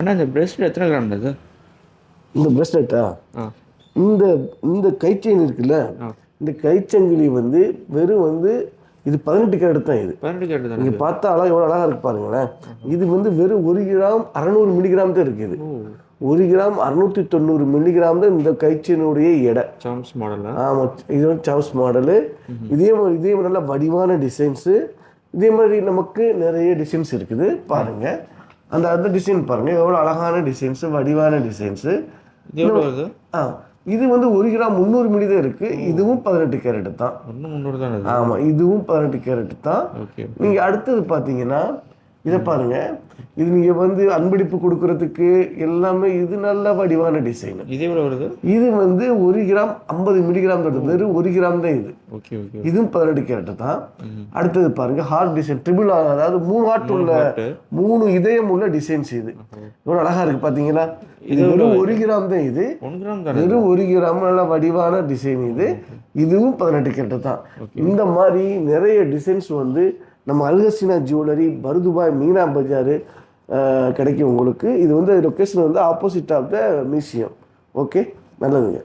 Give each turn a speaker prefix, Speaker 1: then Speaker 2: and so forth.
Speaker 1: ஆனால் இந்த பிரேஸ்லெட் எத்தனை கிராம் இது?
Speaker 2: இந்த பிரேஸ்லெட்டா, இந்த இந்த கைச்செயின் இருக்குல்ல, இந்த கைச்சங்கிலி வந்து வெறும் வந்து இது 18 கேரட் தான். இது
Speaker 1: 18 கேரட் தான்.
Speaker 2: நீங்கள் பார்த்தா எவ்வளோ அழகாக இருக்கு பாருங்களேன். இது வந்து வெறும் 1 கிராம் 600 மில்லிகிராம் தான் இருக்குது. 1 கிராம் 690 மில்லிகிராம் தான் இந்த கைச்செயினுடைய எடை.
Speaker 1: சாம்ஸ் மாடல்.
Speaker 2: ஆமாம், இது வந்து சாம்ஸ் மாடலு. இதே மாதிரி நல்ல வடிவான டிசைன்ஸு. இதே மாதிரி நமக்கு நிறைய டிசைன்ஸ் இருக்குது பாருங்கள். அந்த டிசைன் பாருங்கள், எவ்வளோ அழகான டிசைன்ஸு, வடிவான டிசைன்ஸு. இது வந்து 1 கிராம் 300 மில்லி தான் இருக்குது. இதுவும் 18 கேரட் தான். ஆமாம், இதுவும் 18 கேரட் தான். நீங்கள் அடுத்தது பார்த்தீங்கன்னா இதை பாருங்கள். இது நீங்கள் வந்து அன்பளிப்பு கொடுக்கறதுக்கு எல்லாமே இது நல்ல வடிவான டிசைன்.
Speaker 1: இது எவ்வளோ வருது?
Speaker 2: இது வந்து 1 கிராம் 50 மில்லிகிராம் தான். வெறும் 1 கிராம் தான் இது. இதுவும் 18 கேரட் தான். அடுத்தது பாருங்க, ஹார்ட் டிசைன், ட்ரிபிள், அதாவது 3 ஹார்ட் உள்ள 3 இதயம் உள்ள டிசைன்ஸ். இது எவ்வளோ அழகா இருக்கு பார்த்தீங்கன்னா. இது வெறும் 1 கிராம் தான். இது வெறும் 1 கிராம் நல்ல வடிவான டிசைன். இதுவும் 18 கேரட் தான். இந்த மாதிரி நிறைய டிசைன்ஸ் வந்து நம்ம Al Hasina jewellery, Bur Dubai, Meena Bazaar கிடைக்கும் உங்களுக்கு. இது வந்து லொக்கேஷன் வந்து opposite of the museum. Okay, நல்லதுங்க.